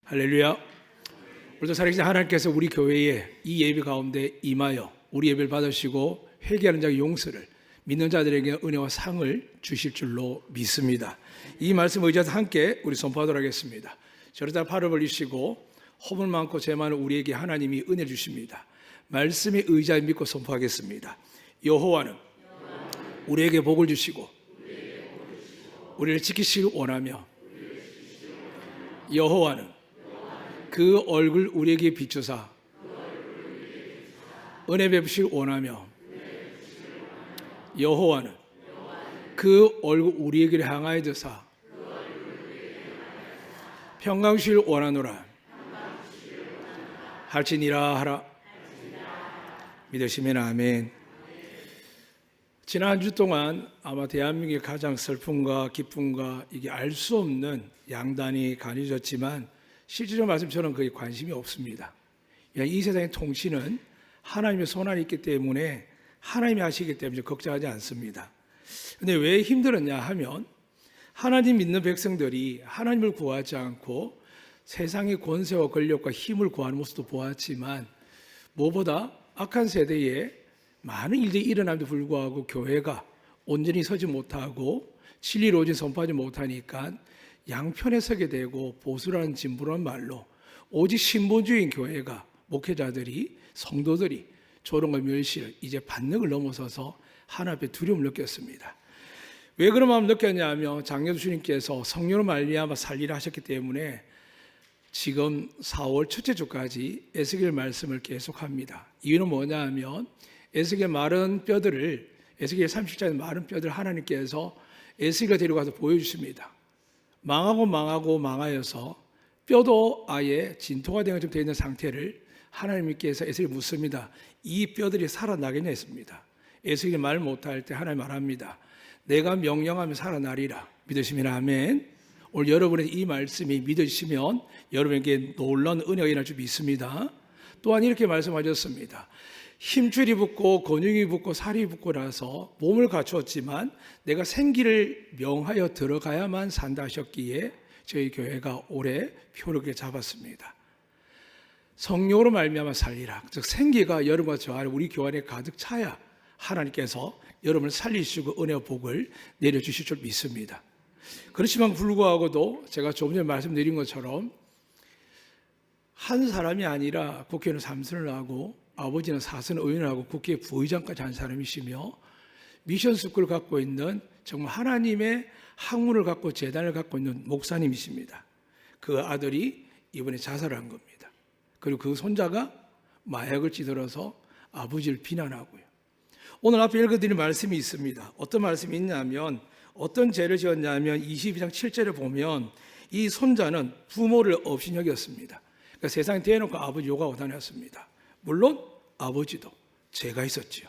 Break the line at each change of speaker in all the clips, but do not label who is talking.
할렐루야. 오늘도 살아계신 하나님께서 우리 교회에 이 예배 가운데 임하여 우리 예배를 받으시고 회개하는 자의 용서를, 믿는 자들에게 은혜와 상을 주실 줄로 믿습니다. 이 말씀 의지해서 함께 우리 선포하도록 하겠습니다. 저를 다 팔을 벌리시고 허물 많고 죄 많은 우리에게 하나님이 은혜 주십니다. 말씀에 의지하여 믿고 선포하겠습니다. 여호와는 우리에게 복을 주시고 우리를 지키시길 원하며, 여호와는 그 얼굴 우리에게 비추사 은혜 베푸시길 원하며, 여호와는 그 얼굴 우리에게 향하여 드사 평강 주시길 원하노라. 할지니라 하라. 믿으시면 아멘. 지난 한 주 동안 아마 대한민국의 가장 슬픔과 기쁨과 이게 알 수 없는 양단이 가려졌지만 실질적으로 말씀 저는 거의 관심이 없습니다. 이 세상의 통치는 하나님의 손 안에 있기 때문에 하나님이 하시기 때문에 걱정하지 않습니다. 그런데 왜 힘들었냐 하면 하나님 믿는 백성들이 하나님을 구하지 않고 세상의 권세와 권력과 힘을 구하는 모습도 보았지만, 무엇보다 악한 세대에 많은 일들이 일어남에도 불구하고 교회가 온전히 서지 못하고 진리를 오직 선포하지 못하니까 양편에 서게 되고, 보수라는 진보라는 말로 오직 신본주의인 교회가, 목회자들이, 성도들이 조롱과 멸시를 이제 반역을 넘어서서 하나님 앞에 두려움을 느꼈습니다. 왜 그런 마음을 느꼈냐면 장로도 주님께서 성령으로 말미암아 살리라 하셨기 때문에 지금 4월 첫째 주까지 에스겔 말씀을 계속합니다. 이유는 뭐냐 하면 에스겔 마른 뼈들을, 에스겔 30장의 마른 뼈들을 하나님께서 에스겔을 데려가서 보여주십니다. 망하여서 뼈도 아예 진토가 되어 있는 상태를 하나님께서 에스겔에 묻습니다. 이 뼈들이 살아나겠냐 했습니다. 에스겔이 말 못할 때 하나님 말합니다. 내가 명령하면 살아나리라. 믿으시면 아멘. 오늘 여러분의 이 말씀이 믿으시면 여러분에게 놀라운 은혜가 일어날 줄 믿습니다. 또한 이렇게 말씀하셨습니다. 힘줄이 붙고 근육이 붙고 살이 붙고 나서 몸을 갖추었지만 내가 생기를 명하여 들어가야만 산다 하셨기에 저희 교회가 올해 표를 잡았습니다. 성령으로 말미암아 살리라. 즉 생기가 여러분과 저 안에 우리 교회 안에 가득 차야 하나님께서 여러분을 살리시고 은혜와 복을 내려주실 줄 믿습니다. 그렇지만 불구하고도 제가 조금 전에 말씀드린 것처럼 한 사람이 아니라 국회의원 3선을 하고 아버지는 4선 의원을 하고 국회 부의장까지 한 사람이시며 미션 스쿨을 갖고 있는 정말 하나님의 학문을 갖고 재단을 갖고 있는 목사님이십니다. 그 아들이 이번에 자살을 한 겁니다. 그리고 그 손자가 마약을 찌들어서 아버지를 비난하고요. 오늘 앞에 읽어드린 말씀이 있습니다. 어떤 말씀이 있냐면, 어떤 죄를 지었냐면 22장 7절에 보면 이 손자는 부모를 없인 여겼습니다. 그러니까 세상에 대놓고 아버지 욕하고 다녔습니다. 물론 아버지도 죄가 있었지요.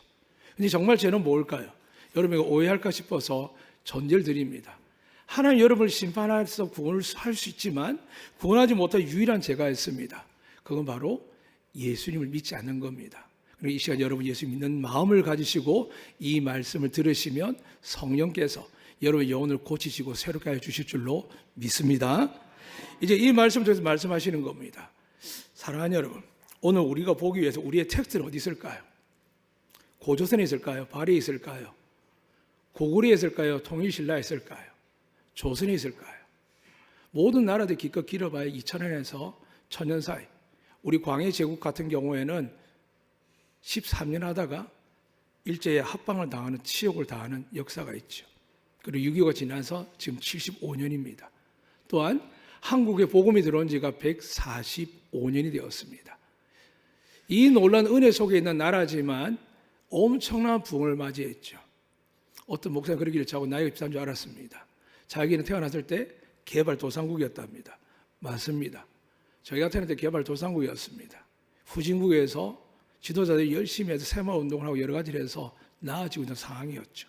근데 정말 죄는 뭘까요? 여러분이 오해할까 싶어서 전제를 드립니다. 하나님 여러분을 심판해서 구원을 할 수 있지만 구원하지 못할 유일한 죄가 있습니다. 그건 바로 예수님을 믿지 않는 겁니다. 그리고 이 시간 여러분 예수 믿는 마음을 가지시고 이 말씀을 들으시면 성령께서 여러분의 영혼을 고치시고 새롭게 하여 주실 줄로 믿습니다. 이제 이 말씀을 통해서 말씀하시는 겁니다. 사랑하는 여러분, 오늘 우리가 보기 위해서 우리의 텍스트는 어디 있을까요? 고조선에 있을까요? 발해에 있을까요? 고구려에 있을까요? 통일신라에 있을까요? 조선에 있을까요? 모든 나라들 기껏 길어봐야 2000년에서 1000년 사이. 우리 광해 제국 같은 경우에는 13년 하다가 일제에 합방을 당하는, 치욕을 당하는 역사가 있죠. 그리고 6.25가 지나서 지금 75년입니다. 또한 한국에 복음이 들어온 지가 145년이 되었습니다. 이 놀라운 은혜 속에 있는 나라지만 엄청난 부흥을 맞이했죠. 어떤 목사님 그러기를 자고 나이가 13인 줄 알았습니다. 자기는 태어났을 때 개발도상국이었답니다. 맞습니다. 저희가 태어날 때 개발도상국이었습니다. 후진국에서 지도자들이 열심히 해서 새마을운동을 하고 여러 가지를 해서 나아지고 있는 상황이었죠.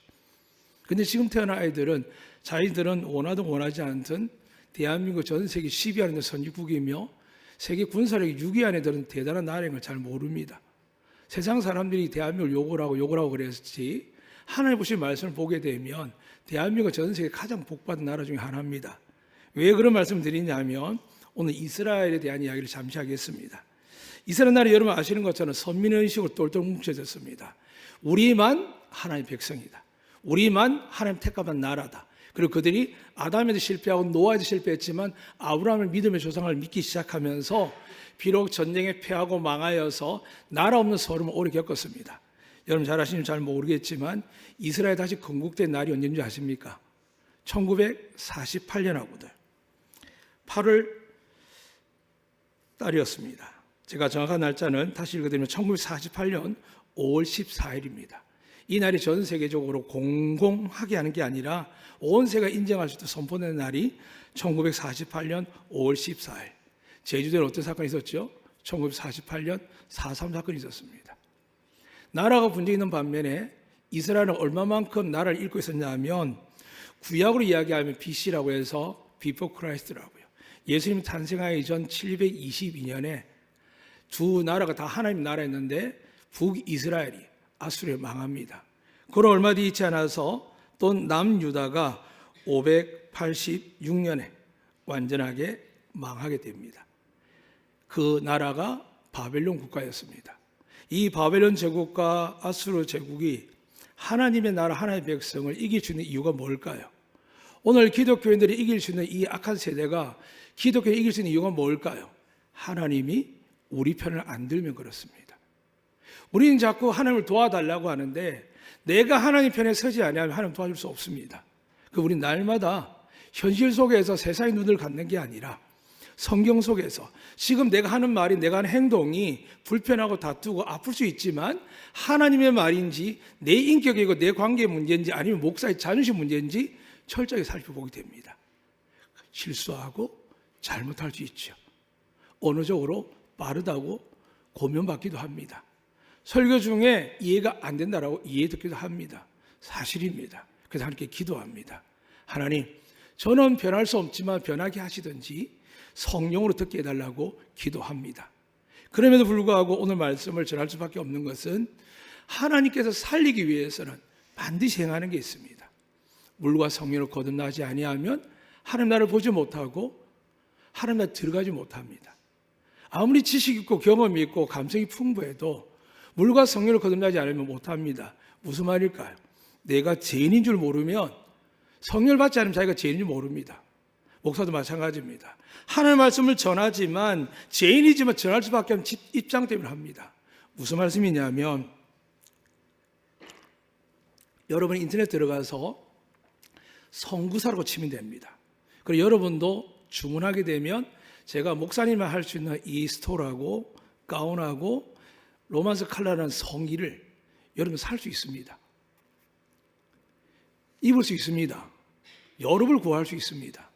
그런데 지금 태어난 아이들은 자기들은 원하든 원하지 않든 대한민국 전 세계 10위 안에 있는 선진국이며 세계 군사력이 6위 안에 드는 대단한 나라인 걸 잘 모릅니다. 세상 사람들이 대한민국을 욕을 하고 그랬지, 하나님 보신 말씀을 보게 되면 대한민국은 전 세계 가장 복받은 나라 중에 하나입니다. 왜 그런 말씀을 드리냐면 오늘 이스라엘에 대한 이야기를 잠시 하겠습니다. 이스라엘 나라 여러분 아시는 것처럼 선민의식으로 똘똘 뭉쳐졌습니다. 우리만 하나님의 백성이다. 우리만 하나님 택함한 나라다. 그리고 그들이 아담에도 실패하고 노아에도 실패했지만 아브라함을 믿음의 조상을 믿기 시작하면서 비록 전쟁에 패하고 망하여서 나라 없는 서름을 오래 겪었습니다. 여러분 잘 아시는지 잘 모르겠지만 이스라엘 다시 건국된 날이 언제인지 아십니까? 1948년하고도 8월 달이었습니다. 제가 정확한 날짜는 다시 읽어드리면 1948년 5월 14일입니다. 이 날이 전 세계적으로 공공하게 하는 게 아니라 온 세계가 인정할 수 있도록 선포된 날이 1948년 5월 14일. 제주도에 어떤 사건이 있었죠? 1948년 4.3 사건이 있었습니다. 나라가 분쟁이 있는 반면에 이스라엘은 얼마만큼 나라를 잃고 있었냐 하면 구약으로 이야기하면 BC라고 해서 Before Christ라고요. 예수님 탄생하기 전 722년에 두 나라가 다 하나님 나라였는데 북이스라엘이 아수르에 망합니다. 그로 얼마 뒤 있지 않아서 또 남유다가 586년에 완전하게 망하게 됩니다. 그 나라가 바벨론 국가였습니다. 이 바벨론 제국과 아수르 제국이 하나님의 나라 하나님의 백성을 이길 수 있는 이유가 뭘까요? 오늘 기독교인들이 이길 수 있는 이 악한 세대가 기독교를 이길 수 있는 이유가 뭘까요? 하나님이 우리 편을 안 들면 그렇습니다. 우리는 자꾸 하나님을 도와달라고 하는데 내가 하나님 편에 서지 않으면 하나님 도와줄 수 없습니다. 우리는 날마다 현실 속에서 세상의 눈을 갖는 게 아니라 성경 속에서 지금 내가 하는 말이 내가 하는 행동이 불편하고 다투고 아플 수 있지만 하나님의 말인지 내 인격이고 내 관계의 문제인지 아니면 목사의 자존심 문제인지 철저히 살펴보게 됩니다. 실수하고 잘못할 수 있죠. 언어적으로 빠르다고 고면받기도 합니다. 설교 중에 이해가 안 된다라고 이해 듣기도 합니다. 사실입니다. 그래서 하나님께 기도합니다. 하나님, 저는 변할 수 없지만 변하게 하시든지 성령으로 듣게 해달라고 기도합니다. 그럼에도 불구하고 오늘 말씀을 전할 수밖에 없는 것은 하나님께서 살리기 위해서는 반드시 행하는 게 있습니다. 물과 성령으로 거듭나지 아니하면 하나님 나라를 보지 못하고 하나님 나라에 들어가지 못합니다. 아무리 지식 있고 경험이 있고 감성이 풍부해도 물과 성령으로 거듭나지 않으면 못합니다. 무슨 말일까요? 내가 죄인인 줄 모르면 성령을 받지 않으면 자기가 죄인인 줄 모릅니다. 목사도 마찬가지입니다. 하나님의 말씀을 전하지만 죄인이지만 전할 수밖에 없는 입장 때문에 합니다. 무슨 말씀이냐면 여러분 인터넷 들어가서 선구사라고 치면 됩니다. 그리고 여러분도 주문하게 되면 제가 목사님만 할 수 있는 이 스토라고 가운하고 로만스 칼라라는 성의를 여러분 살 수 있습니다. 입을 수 있습니다. 여름을 구할 수 있습니다.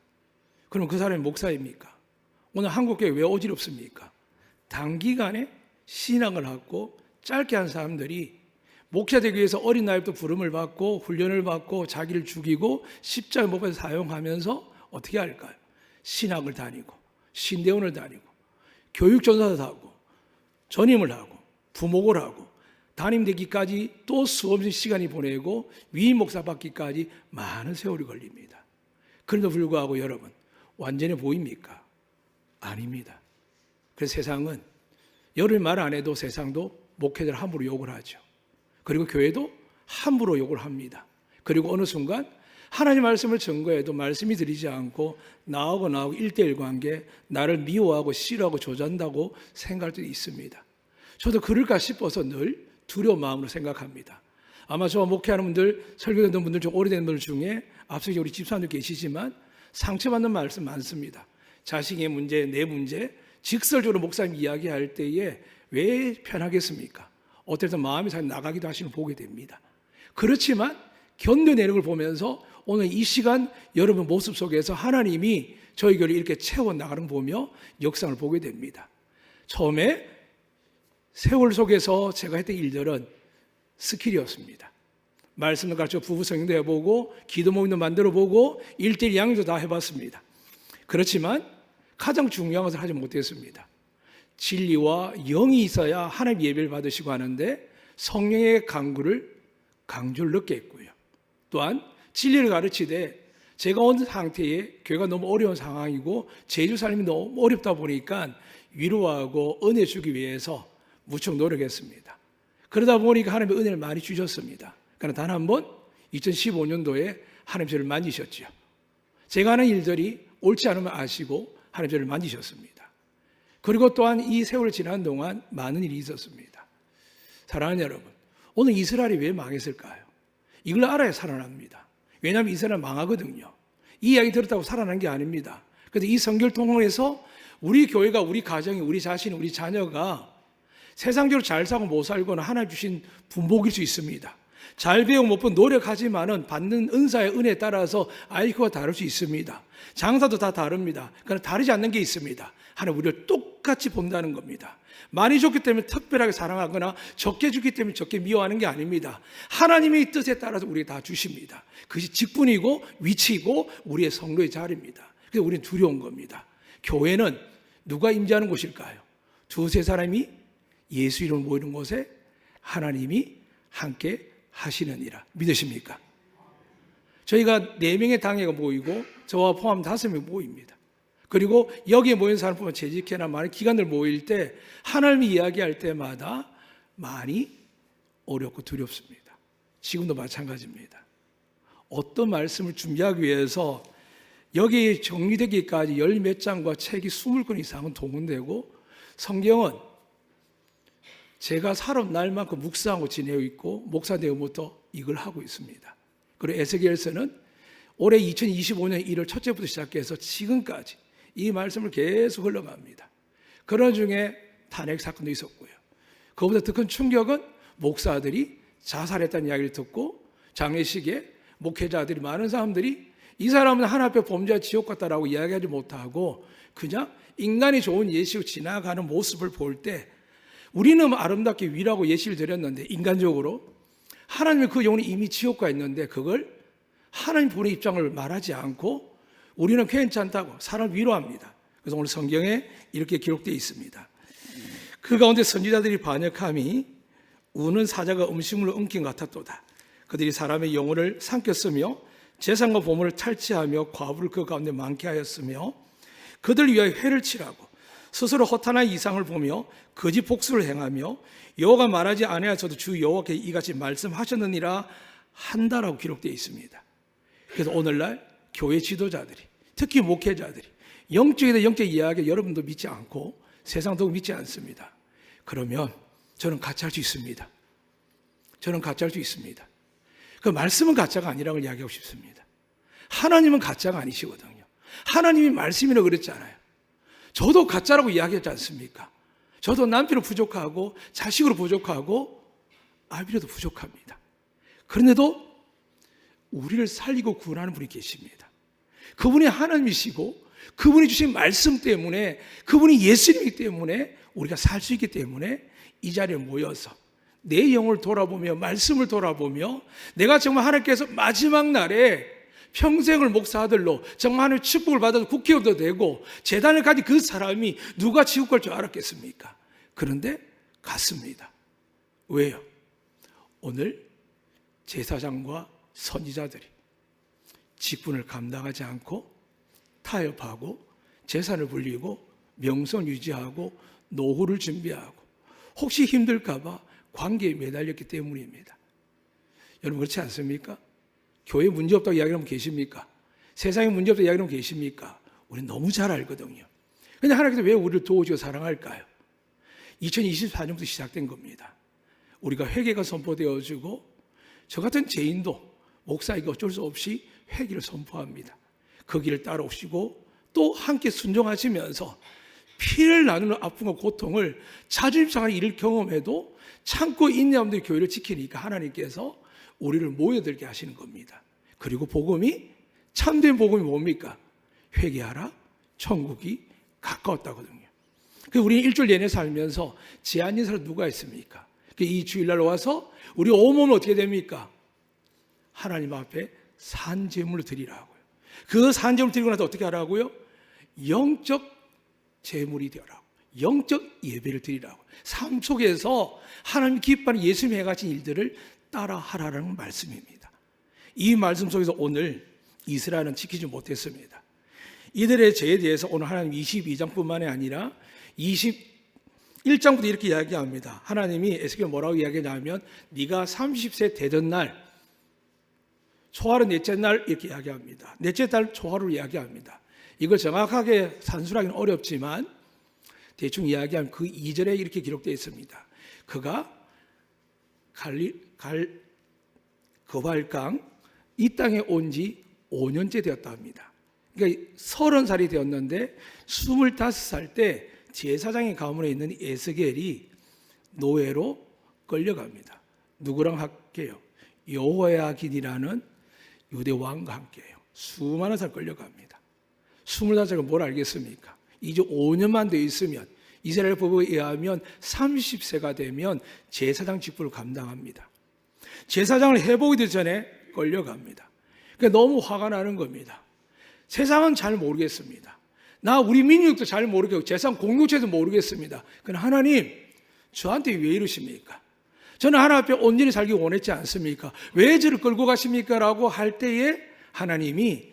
그럼 그 사람이 목사입니까? 오늘 한국교회 왜 어지럽습니까? 단기간에 신앙을 갖고 짧게 한 사람들이 목사 되기 위해서 어린 나이부터 부름을 받고 훈련을 받고 자기를 죽이고 십자가 못 박아서 사용하면서 어떻게 할까요? 신학을 다니고 신대원을 다니고 교육전사도 하고 전임을 하고 부목을 하고 담임 되기까지 또 수없이 시간이 보내고 위임 목사 받기까지 많은 세월이 걸립니다. 그런데도 불구하고 여러분 완전해 보입니까? 아닙니다. 그래서 세상은 열흘 말 안 해도 세상도 목회자를 함부로 욕을 하죠. 그리고 교회도 함부로 욕을 합니다. 그리고 어느 순간 하나님 말씀을 증거해도 말씀이 들리지 않고 나하고 1대1 관계, 나를 미워하고 싫어하고 조잔다고 생각할 때도 있습니다. 저도 그럴까 싶어서 늘 두려운 마음으로 생각합니다. 아마 저와 목회하는 분들, 설교 듣는 분들 중 오래된 분들 중에 앞서 우리 집사님들 계시지만 상처받는 말씀 많습니다. 자식의 문제, 내 문제, 직설적으로 목사님 이야기할 때에 왜 편하겠습니까? 어떨 마음이 잘 나가기도 하시는 걸 보게 됩니다. 그렇지만 견뎌내는 걸 보면서 오늘 이 시간 여러분 모습 속에서 하나님이 저희 교회를 이렇게 채워나가는 걸 보며 역상을 보게 됩니다. 처음에 세월 속에서 제가 했던 일들은 스킬이었습니다. 말씀을 가르쳐 부부 성경도 해보고 기도 모임도 만들어보고 1:1 양육도 다 해봤습니다. 그렇지만 가장 중요한 것을 하지 못했습니다. 진리와 영이 있어야 하나님 예배를 받으시고 하는데 성령의 강조를 늦게 했고요. 또한 진리를 가르치되 제가 온 상태에 교회가 너무 어려운 상황이고 제주 삶이 너무 어렵다 보니까 위로하고 은혜 주기 위해서 무척 노력했습니다. 그러다 보니까 하나님의 은혜를 많이 주셨습니다. 그러나 단 한 번 2015년도에 하나님 저를 만지셨죠. 제가 하는 일들이 옳지 않으면 아시고 하나님 저를 만지셨습니다. 그리고 또한 이 세월을 지난 동안 많은 일이 있었습니다. 사랑하는 여러분, 오늘 이스라엘이 왜 망했을까요? 이걸 알아야 살아납니다. 왜냐하면 이스라엘 망하거든요. 이 이야기 들었다고 살아난 게 아닙니다. 그래서 이 성경을 통해서 우리 교회가, 우리 가정이, 우리 자신이, 우리 자녀가 세상적으로 잘 살고 못 살고는 하나님 주신 분복일 수 있습니다. 잘 배우고 못 배우고 노력하지만은 받는 은사의 은혜에 따라서 IQ가 다를 수 있습니다. 장사도 다 다릅니다. 그러나 다르지 않는 게 있습니다. 하나님 우리를 똑같이 본다는 겁니다. 많이 줬기 때문에 특별하게 사랑하거나 적게 주기 때문에 적게 미워하는 게 아닙니다. 하나님의 뜻에 따라서 우리에게 다 주십니다. 그것이 직분이고 위치이고 우리의 성도의 자리입니다. 그래서 우리는 두려운 겁니다. 교회는 누가 임재하는 곳일까요? 두세 사람이 예수 이름으로 모이는 곳에 하나님이 함께 하시느니라. 믿으십니까? 저희가 4명의 당회가 모이고 저와 포함 5명이 모입니다. 그리고 여기에 모인 사람뿐만 재직회나 많은 기관들 모일 때 하나님이 이야기할 때마다 많이 어렵고 두렵습니다. 지금도 마찬가지입니다. 어떤 말씀을 준비하기 위해서 여기 정리되기까지 10몇 장과 책이 20권 이상은 동원되고 성경은 제가 살아온 날만큼 묵상하고 지내고 있고 목사 되어부터 이걸 하고 있습니다. 그리고 에스겔서는 올해 2025년 1월 첫째부터 시작해서 지금까지 이 말씀을 계속 흘러갑니다. 그런 중에 탄핵 사건도 있었고요. 그보다 더 큰 충격은 목사들이 자살했다는 이야기를 듣고 장례식에 목회자들이 많은 사람들이 이 사람은 하나님 앞에 범죄와 지옥 같다라고 이야기하지 못하고 그냥 인간이 좋은 예시로 지나가는 모습을 볼 때 우리는 아름답게 위라고 예시를 드렸는데 인간적으로 하나님의 그 영혼이 이미 지옥가 있는데 그걸 하나님 본의 입장을 말하지 않고 우리는 괜찮다고 사람을 위로합니다. 그래서 오늘 성경에 이렇게 기록되어 있습니다. 그 가운데 선지자들이 반역함이 우는 사자가 음식물을 엉킨 것 같았도다. 그들이 사람의 영혼을 삼켰으며 재산과 보물을 탈취하며 과부를 그 가운데 많게 하였으며 그들 위하여 회를 치라고 스스로 허탄한 이상을 보며 거짓 복수를 행하며 여호와가 말하지 아니하셔도 주 여호와께 이같이 말씀하셨느니라 한다라고 기록되어 있습니다. 그래서 오늘날 교회 지도자들이 특히 목회자들이 영적이다 영적 이야기 여러분도 믿지 않고 세상도 믿지 않습니다. 그러면 저는 같이 할 수 있습니다. 저는 같이 할 수 있습니다. 그 말씀은 가짜가 아니라고 이야기하고 싶습니다. 하나님은 가짜가 아니시거든요. 하나님이 말씀이라고 그랬잖아요. 저도 가짜라고 이야기했지 않습니까? 저도 남편으로 부족하고 자식으로 부족하고 아비로도 부족합니다. 그런데도 우리를 살리고 구원하는 분이 계십니다. 그분이 하나님이시고 그분이 주신 말씀 때문에 그분이 예수님이기 때문에 우리가 살 수 있기 때문에 이 자리에 모여서 내 영을 돌아보며 말씀을 돌아보며 내가 정말 하나님께서 마지막 날에 평생을 목사아들로 정말 하나님의 축복을 받아서 국회의원도 되고 재단을 가진 그 사람이 누가 지옥 갈 줄 알았겠습니까? 그런데 갔습니다. 왜요? 오늘 제사장과 선지자들이 직분을 감당하지 않고 타협하고 재산을 불리고 명성 유지하고 노후를 준비하고 혹시 힘들까 봐 관계에 매달렸기 때문입니다. 여러분 그렇지 않습니까? 교회에 문제 없다고 이야기하면 계십니까? 세상에 문제 없다고 이야기하면 계십니까? 우리는 너무 잘 알거든요. 그런데 하나님께서 왜 우리를 도우시고 사랑할까요? 2024년부터 시작된 겁니다. 우리가 회개가 선포되어지고 저 같은 죄인도 목사에게 어쩔 수 없이 회개를 선포합니다. 그 길을 따라오시고 또 함께 순종하시면서 피를 나누는 아픔과 고통을 자존심 상한 일을 경험해도 참고 인내하는 교회를 지키니까 하나님께서 우리를 모여들게 하시는 겁니다. 그리고 복음이 참된 복음이 뭡니까? 회개하라 천국이 가까웠다거든요. 그래서 우리는 일주일 내내 살면서 제한인 사람 누가 있습니까? 이 주일날 와서 우리 온몸은 어떻게 됩니까? 하나님 앞에 산제물을 드리라고요. 그 산제물을 드리고 나서 어떻게 하라고요? 영적 제물이 되라고, 영적 예배를 드리라고. 삶 속에서 하나님 기뻐하는 예수님이 해가신 일들을 따라 하라는 말씀입니다. 이 말씀 속에서 오늘 이스라엘은 지키지 못했습니다. 이들의 죄에 대해서 오늘 하나님 22장뿐만이 아니라 21장부터 이렇게 이야기합니다. 하나님이 에스겔 뭐라고 이야기하냐면 네가 30세 되던 날 초하루 넷째 날 이렇게 이야기합니다. 넷째 달 초하루를 이야기합니다. 이걸 정확하게 산술하기는 어렵지만 대충 이야기하면 그 2절에 이렇게 기록되어 있습니다. 그가 거발강 이 땅에 온 지 5년째 되었다 합니다. 그러니까 30살이 되었는데 25살 때 제사장의 가문에 있는 에스겔이 노예로 끌려갑니다. 누구랑 함께요? 여호야긴이라는 유대 왕과 함께해요. 수많은 살 끌려갑니다. 25살은 뭘 알겠습니까? 이제 5년만 더 있으면 이스라엘 법에 의하면 30세가 되면 제사장 직분을 감당합니다. 제사장을 해보기 전에 끌려갑니다. 그러니까 너무 화가 나는 겁니다. 세상은 잘 모르겠습니다. 우리 민족도 잘 모르겠고 제사장 공동체도 모르겠습니다. 그러나 하나님 저한테 왜 이러십니까? 저는 하나님 앞에 온전히 살기 원했지 않습니까? 왜 저를 끌고 가십니까? 라고 할 때에 하나님이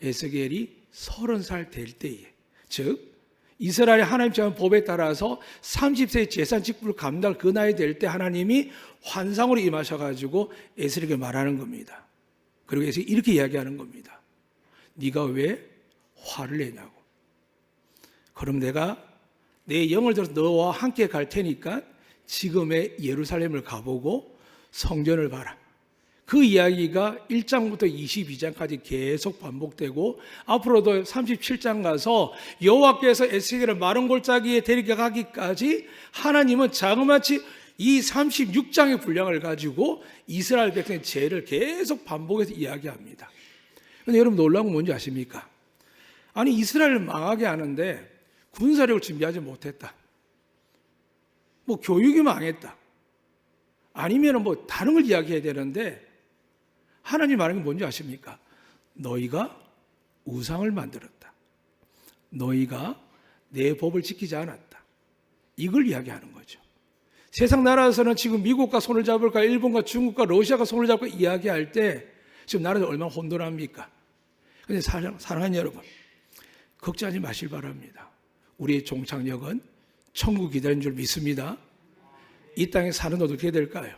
에스겔이 30살 될 때에, 즉 이스라엘의 하나님 정한 법에 따라서 30세의 제사장 직분을 감당할 그 나이 될 때 하나님이 환상으로 임하셔가지고 에스겔에게 말하는 겁니다. 그리고 에스겔이 이렇게 이야기하는 겁니다. 네가 왜 화를 내냐고. 그럼 내가 내 영을 들어서 너와 함께 갈 테니까 지금의 예루살렘을 가보고 성전을 봐라. 그 이야기가 1장부터 22장까지 계속 반복되고 앞으로도 37장 가서 여호와께서 에스겔을 마른 골짜기에 데려가기까지 하나님은 자그마치 이 36장의 분량을 가지고 이스라엘 백성의 죄를 계속 반복해서 이야기합니다. 그런데 여러분 놀라운 건 뭔지 아십니까? 아니 이스라엘을 망하게 하는데 군사력을 준비하지 못했다. 뭐 교육이 망했다. 아니면 뭐 다른 걸 이야기해야 되는데 하나님 말하는 게 뭔지 아십니까? 너희가 우상을 만들었다. 너희가 내 법을 지키지 않았다. 이걸 이야기하는 거죠. 세상 나라에서는 지금 미국과 손을 잡을까, 일본과 중국과 러시아가 손을 잡고 이야기할 때 지금 나라가 얼마나 혼돈합니까? 그런데 사랑하는 여러분, 걱정하지 마실 바랍니다. 우리의 종착역은 천국 기다리는 줄 믿습니다. 이 땅에 사는 어떻게 될까요?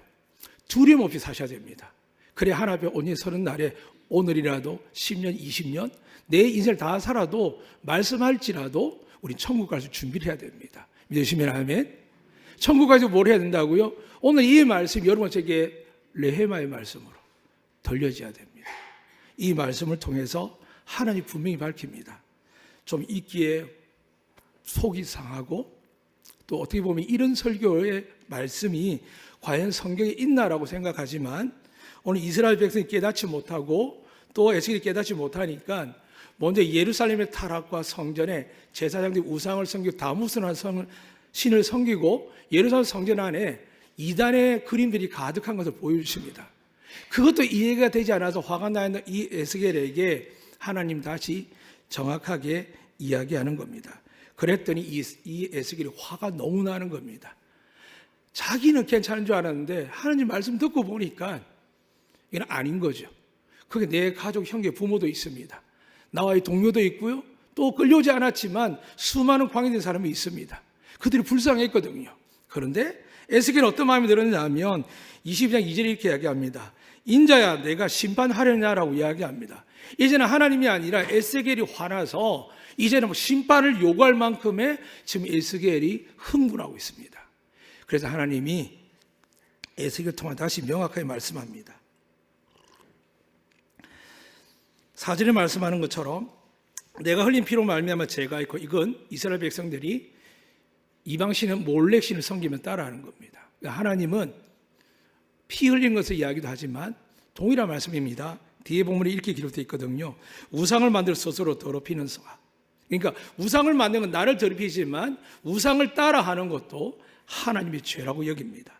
두려움 없이 사셔야 됩니다. 그래 하나님 앞에 온전히 서는 날에 오늘이라도 10년, 20년 내 인생을 다 살아도 말씀할지라도 우리 천국 갈 수 준비를 해야 됩니다. 믿으시면 아멘. 천국 가서 뭘 해야 된다고요? 오늘 이 말씀 여러분 제게 레헤마의 말씀으로 들려져야 됩니다. 이 말씀을 통해서 하나님 분명히 밝힙니다. 좀 읽기에 속이 상하고 또 어떻게 보면 이런 설교의 말씀이 과연 성경에 있나라고 생각하지만 오늘 이스라엘 백성이 깨닫지 못하고 또 에스겔이 깨닫지 못하니까 먼저 예루살렘의 타락과 성전에 제사장들이 우상을 섬기고 다무스라는 신을 섬기고 예루살렘 성전 안에 이단의 그림들이 가득한 것을 보여주십니다. 그것도 이해가 되지 않아서 화가 나 있는 이 에스겔에게 하나님 다시 정확하게 이야기하는 겁니다. 그랬더니 이 에스겔이 화가 너무 나는 겁니다. 자기는 괜찮은 줄 알았는데 하나님 말씀 듣고 보니까 이건 아닌 거죠. 그게 내 가족, 형제, 부모도 있습니다. 나와의 동료도 있고요. 또 끌려오지 않았지만 수많은 광해된 사람이 있습니다. 그들이 불쌍했거든요. 그런데 에스겔은 어떤 마음이 들었냐면 22장 2절에 이렇게 이야기합니다. 인자야 내가 심판하려냐라고 이야기합니다. 이제는 하나님이 아니라 에스겔이 화나서 이제는 심판을 요구할 만큼의 지금 에스겔이 흥분하고 있습니다. 그래서 하나님이 에스겔을 통해 다시 명확하게 말씀합니다. 4절에 말씀하는 것처럼 내가 흘린 피로 말미암아 죄가 있고 이건 이스라엘 백성들이 이방신은 몰렉신을 섬기면 따라하는 겁니다. 그러니까 하나님은 피 흘린 것을 이야기도 하지만 동일한 말씀입니다. 뒤에 보면 이렇게 기록되어 있거든요. 우상을 만들 스스로 더럽히는 사. 그러니까 우상을 만드는 건 나를 더럽히지만 우상을 따라하는 것도 하나님의 죄라고 여깁니다.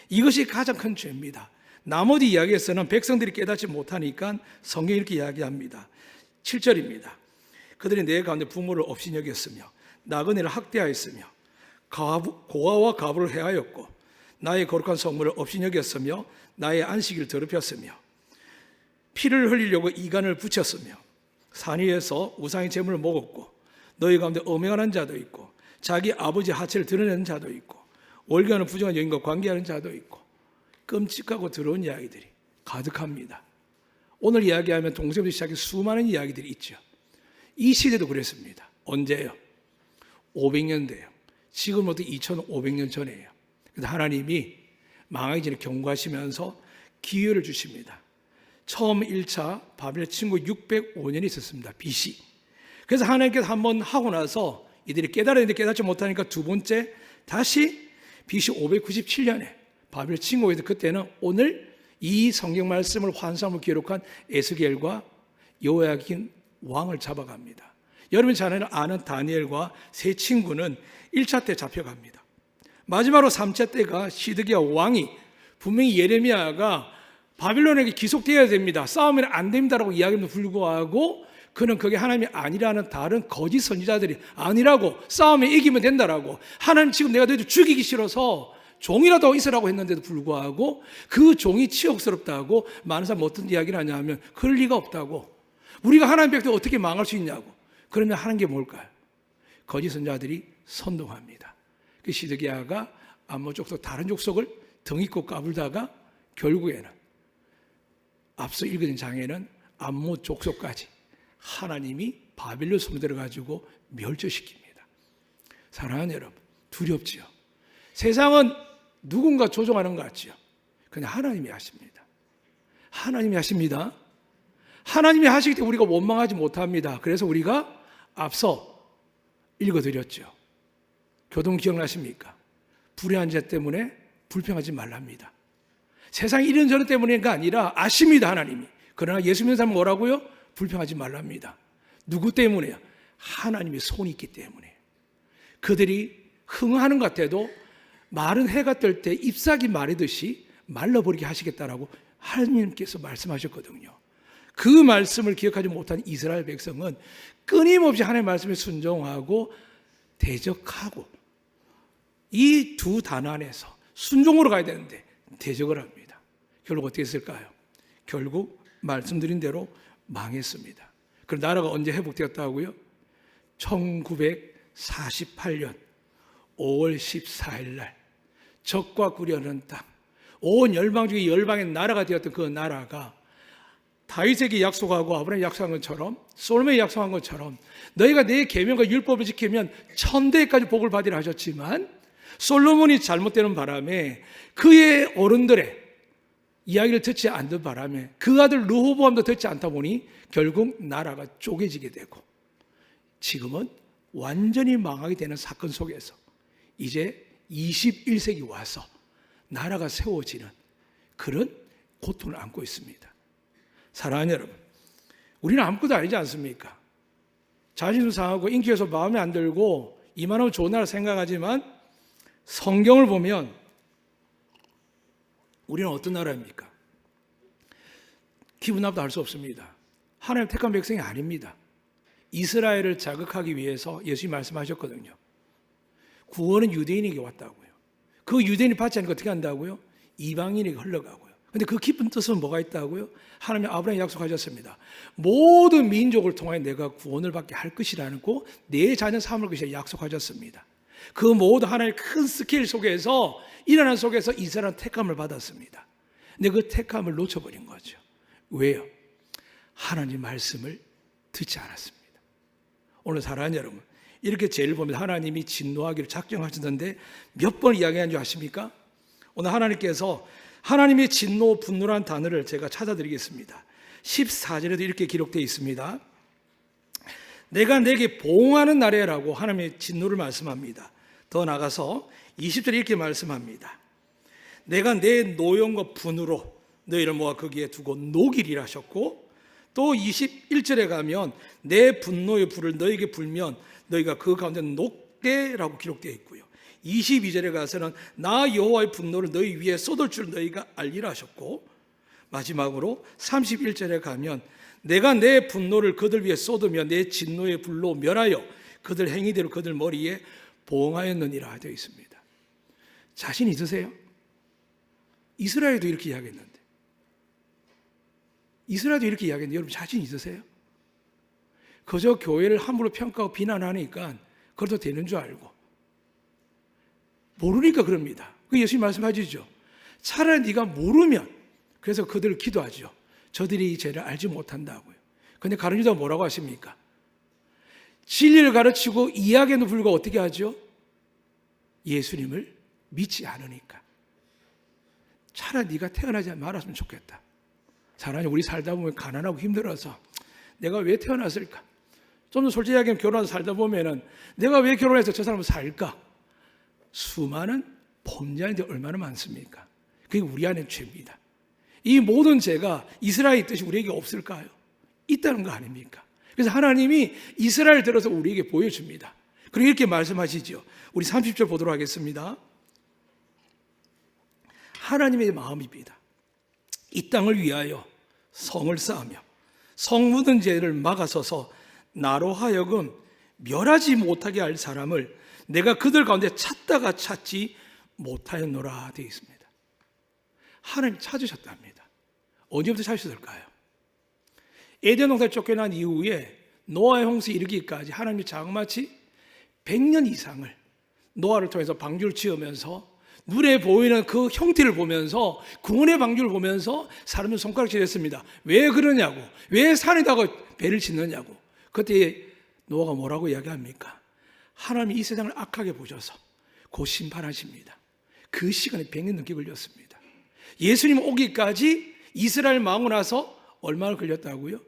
이것이 가장 큰 죄입니다. 나머지 이야기에서는 백성들이 깨닫지 못하니까 성경이 이렇게 이야기합니다. 7절입니다. 그들이 내 가운데 부모를 없이 여겼으며 나그네를 학대하였으며 고아와 가부를 해하였고 나의 거룩한 성물을 없이 여겼으며 나의 안식일을 더럽혔으며 피를 흘리려고 이간을 붙였으며 산 위에서 우상의 제물을 먹었고 너희 가운데 음행하는 자도 있고 자기 아버지 하체를 드러내는 자도 있고 월교하는 부정한 여인과 관계하는 자도 있고 끔찍하고 더러운 이야기들이 가득합니다. 오늘 이야기하면 동서부터 시작해 수많은 이야기들이 있죠. 이 시대도 그랬습니다. 언제요? 500년 돼요. 지금부터 2500년 전이에요. 그래서 하나님이 망하기 전에 경고하시면서 기회를 주십니다. 처음 1차 바벨 침공 605년이 있었습니다. BC. 그래서 하나님께서 한번 하고 나서 이들이 깨달았는데 깨닫지 못하니까 두 번째 다시 BC 597년에 바벨 침공에서 그때는 오늘 이 성경 말씀을 환상으로 기록한 에스겔과 여호야긴 왕을 잡아갑니다. 여러분 잘 아는 다니엘과 세 친구는 1차 때 잡혀갑니다. 마지막으로 3차 때가 시드기야 왕이 분명히 예레미야가 바빌론에게 기속되어야 됩니다. 싸우면 안 됩니다라고 이야기함에도 불구하고 그는 그게 하나님이 아니라는 다른 거짓 선지자들이 아니라고 싸우면 이기면 된다라고 하나님 지금 내가 너희들 죽이기 싫어서 종이라도 있으라고 했는데도 불구하고 그 종이 치욕스럽다고 많은 사람이 어떤 이야기를 하냐면 그럴 리가 없다고 우리가 하나님 백성 어떻게 망할 수 있냐고 그러면 하는 게 뭘까요? 거짓 선지자들이 선동합니다. 그 시드기야가 암몬 족속 다른 족속을 등있고 까불다가 결국에는 앞서 읽은 장에는 암몬 족속까지 하나님이 바빌론 손에 들어가지고 멸절시킵니다. 사랑하는 여러분 두렵지요. 세상은 누군가 조종하는 것 같지요. 그냥 하나님이 하십니다. 하나님이 하십니다. 하나님이 하시기 때문에 우리가 원망하지 못합니다. 그래서 우리가 앞서 읽어드렸죠. 교동 기억나십니까? 불의한 자 때문에 불평하지 말랍니다. 세상 이런저런 때문인가 아니라 아십니다. 하나님이. 그러나 예수 믿는 사람은 뭐라고요? 불평하지 말랍니다. 누구 때문에요? 하나님의 손이 있기 때문에. 그들이 흥하는 것 같아도 마른 해가 뜰 때 잎사귀 마르듯이 말라버리게 하시겠다라고 하나님께서 말씀하셨거든요. 그 말씀을 기억하지 못한 이스라엘 백성은 끊임없이 하나님의 말씀에 순종하고 대적하고 이 두 단어 안에서 순종으로 가야 되는데 대적을 합니다. 결국 어떻게 했을까요? 결국 말씀드린 대로 망했습니다. 그럼 나라가 언제 회복되었다고요? 1948년 5월 14일 날 적과 구려는 땅, 온 열방 중에 열방의 나라가 되었던 그 나라가 다윗에게 약속하고 아브라함이 약속한 것처럼 솔로몬이 약속한 것처럼 너희가 내 계명과 율법을 지키면 1000대까지 복을 받으라 하셨지만 솔로몬이 잘못되는 바람에 그의 어른들의 이야기를 듣지 않는 바람에 그 아들 르호보암도 듣지 않다 보니 결국 나라가 쪼개지게 되고 지금은 완전히 망하게 되는 사건 속에서 이제 21세기 와서 나라가 세워지는 그런 고통을 안고 있습니다. 사랑하는 여러분, 우리는 아무것도 아니지 않습니까? 자신도 상하고 인기여서 마음에 안 들고 이만하면 좋은 나라 생각하지만 성경을 보면 우리는 어떤 나라입니까? 기분 나쁘다 할 수 없습니다. 하나님 택한 백성이 아닙니다. 이스라엘을 자극하기 위해서 예수님이 말씀하셨거든요. 구원은 유대인에게 왔다고요. 그 유대인이 받지 않으니까 어떻게 한다고요? 이방인에게 흘러가고요. 근데 그 깊은 뜻은 뭐가 있다고요? 하나님 아브라함이 약속하셨습니다. 모든 민족을 통하여 내가 구원을 받게 할 것이라고 내 자녀 삼을 것이라 약속하셨습니다. 그 모든 하나님의 큰 스케일 속에서 일어난 속에서 이스라엘은 택함을 받았습니다. 근데 그 택함을 놓쳐버린 거죠. 왜요? 하나님 말씀을 듣지 않았습니다. 오늘 사랑하는 여러분, 이렇게 죄를 보면 하나님이 진노하기를 작정하시던데 몇 번 이야기한 줄 아십니까? 오늘 하나님께서 하나님의 진노, 분노라는 단어를 제가 찾아드리겠습니다. 14절에도 이렇게 기록되어 있습니다. 내가 내게 보응하는 날에라고 하나님의 진노를 말씀합니다. 더 나가서 20절에 이렇게 말씀합니다. 내가 내 노염과 분으로 너희를 모아 거기에 두고 녹이리라 하셨고 또 21절에 가면 내 분노의 불을 너희에게 불면 너희가 그 가운데 녹게라고 기록되어 있고요. 22절에 가서는 나 여호와의 분노를 너희 위에 쏟을 줄 너희가 알리라 하셨고 마지막으로 31절에 가면 내가 내 분노를 그들 위에 쏟으며 내 진노의 불로 멸하여 그들 행위대로 그들 머리에 보응하였느니라 되어 있습니다. 자신 있으세요? 이스라엘도 이렇게 이야기했는데 이스라엘도 이렇게 이야기했는데 여러분 자신 있으세요? 그저 교회를 함부로 평가하고 비난하니까 그래도 되는 줄 알고 모르니까 그럽니다. 그 예수님 말씀하시죠. 차라리 네가 모르면, 그래서 그들을 기도하죠. 저들이 이 죄를 알지 못한다고요. 그런데 가룟 유다가 뭐라고 하십니까? 진리를 가르치고 이야기에도 불구하고 어떻게 하죠? 예수님을 믿지 않으니까. 차라리 네가 태어나지 말았으면 좋겠다. 사람이 우리 살다 보면 가난하고 힘들어서 내가 왜 태어났을까? 좀 더 솔직히 얘기하면 결혼해서 살다 보면은 내가 왜 결혼해서 저 사람을 살까? 수많은 범죄하는 데 얼마나 많습니까? 그게 우리 안에 죄입니다. 이 모든 죄가 이스라엘 있듯이 우리에게 없을까요? 있다는 거 아닙니까? 그래서 하나님이 이스라엘 들어서 우리에게 보여줍니다. 그리고 이렇게 말씀하시죠. 우리 30절 보도록 하겠습니다. 하나님의 마음입니다. 이 땅을 위하여 성을 쌓으며 성 묻은 죄를 막아서서 나로 하여금 멸하지 못하게 할 사람을 내가 그들 가운데 찾다가 찾지 못하였노라 되어 있습니다. 하나님 찾으셨답니다. 언제부터 찾으셨을까요? 에덴 동산에 쫓겨난 이후에 노아의 홍수 이르기까지 하나님이 장마치 100년 이상을 노아를 통해서 방주를 지으면서 눈에 보이는 그 형태를 보면서 구원의 방주를 보면서 사람들 손가락질 했습니다. 왜 그러냐고, 왜 산에다가 배를 짓느냐고. 그때 노아가 뭐라고 이야기합니까? 하나님이 이 세상을 악하게 보셔서 곧 심판하십니다. 그 시간에 100년 넘게 걸렸습니다. 예수님 오기까지 이스라엘 망하고 나서 얼마나 걸렸다고요?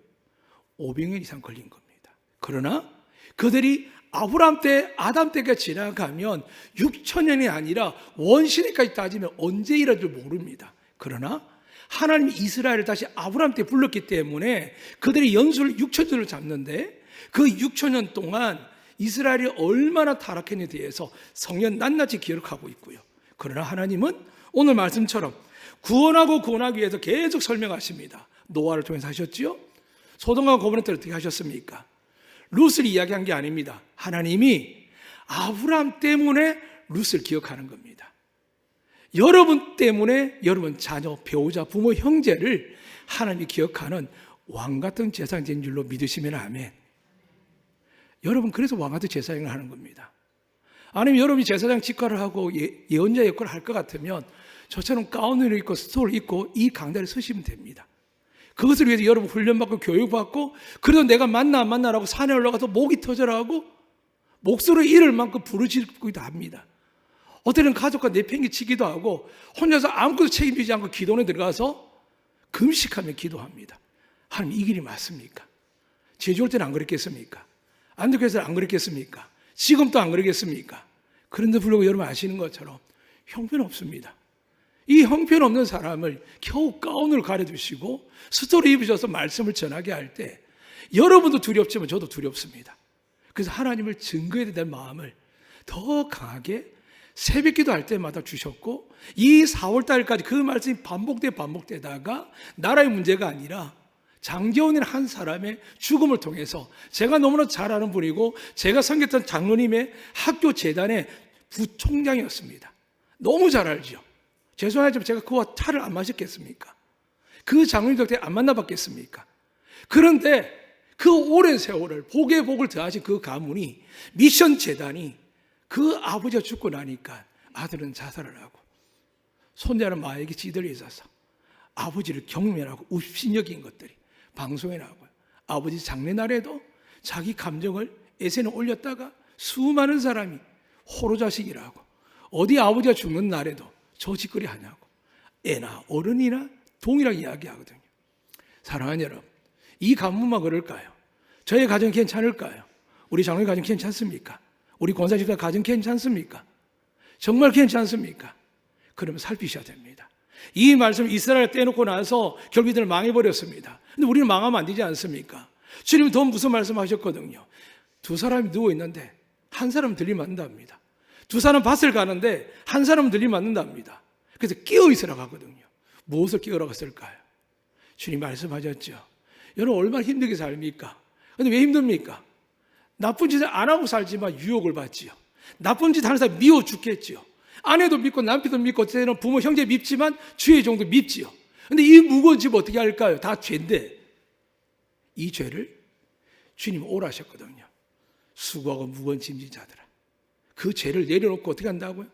500년 이상 걸린 겁니다. 그러나 그들이 아브라함 때, 아담 때가 지나가면 6천년이 아니라 원시대까지 따지면 언제 일어날지 모릅니다. 그러나 하나님이 이스라엘을 다시 아브라함 때 불렀기 때문에 그들의 연수를 6천년을 잡는데 그 6천년 동안 이스라엘이 얼마나 타락했는지에 대해서 성경 낱낱이 기록하고 있고요. 그러나 하나님은 오늘 말씀처럼 구원하고 구원하기 위해서 계속 설명하십니다. 노아를 통해서 하셨지요? 소돔과 고모라 때 어떻게 하셨습니까? 룻을 이야기한 게 아닙니다. 하나님이 아브라함 때문에 룻을 기억하는 겁니다. 여러분 때문에 여러분 자녀, 배우자, 부모, 형제를 하나님이 기억하는 왕같은 제사장인 줄로 믿으시면 아멘. 여러분 그래서 왕같은 제사장을 하는 겁니다. 아니면 여러분이 제사장 직화를 하고 예언자 역할을 할 것 같으면 저처럼 가운을 입고 스토를 입고 이 강단에 서시면 됩니다. 그것을 위해서 여러분 훈련받고 교육받고 그래도 내가 만나 안 만나라고 산에 올라가서 목이 터져라고 목소리 잃을 만큼 부르짖기도 합니다. 어때는 가족과 내팽개치기도 하고 혼자서 아무것도 책임지지 않고 기도원에 들어가서 금식하며 기도합니다. 하나님 이 길이 맞습니까? 제주 올 때는 안 그랬겠습니까? 안동교회에서는 안 그랬겠습니까? 지금도 안 그러겠습니까? 그런데 불구하고 여러분 아시는 것처럼 형편없습니다. 이 형편없는 사람을 겨우 가운을 가려주시고 스토리 입으셔서 말씀을 전하게 할 때 여러분도 두렵지만 저도 두렵습니다. 그래서 하나님을 증거해야 될 마음을 더 강하게 새벽기도 할 때마다 주셨고 이 4월달까지 그 말씀이 반복되다가 나라의 문제가 아니라 장제원이라는 한 사람의 죽음을 통해서 제가 너무나 잘 아는 분이고 제가 섬겼던 장로님의 학교 재단의 부총장이었습니다. 너무 잘 알죠. 죄송하지만 제가 그와 차를 안 마셨겠습니까? 그 장로님들 안 만나봤겠습니까? 그런데 그 오랜 세월을 복에 복을 더하신 그 가문이 미션 재단이 그 아버지가 죽고 나니까 아들은 자살을 하고 손자는 마에게 찌들려 있어서 아버지를 경멸하고 up신여긴 것들이 방송에 나오고요. 아버지 장례날에도 자기 감정을 SNS에 올렸다가 수많은 사람이 호로자식이라고 어디 아버지가 죽는 날에도 저 짓거리 하냐고 애나 어른이나 동일하게 이야기하거든요. 사랑하는 여러분, 이 가문만 그럴까요? 저의 가정 괜찮을까요? 우리 장로의 가정 괜찮습니까? 우리 권사 집사 가정 괜찮습니까? 정말 괜찮습니까? 그러면 살피셔야 됩니다. 이 말씀 이스라엘 떼놓고 나서 결국 이들은 망해버렸습니다. 근데 우리는 망하면 안 되지 않습니까? 주님은 더 무슨 말씀하셨거든요. 두 사람이 누워있는데 한 사람은 들리면 안 됩니다. 두 사람 밭을 가는데 한 사람은 들리면 안 된답니다. 그래서 깨어있으라고 하거든요. 무엇을 깨어라고 했을까요? 주님 말씀하셨죠. 여러분 얼마나 힘들게 삽니까? 근데 왜 힘듭니까? 나쁜 짓을 안 하고 살지만 유혹을 받지요. 나쁜 짓 하는 사람 미워 죽겠지요. 아내도 믿고 남편도 믿고 때는 부모 형제 믿지만 주의 종도 믿지요. 근데 이 무거운 짐 어떻게 할까요? 다 죄인데 이 죄를 주님 오라 하셨거든요. 수고하고 무거운 짐진 자들아. 그 죄를 내려놓고 어떻게 한다고요?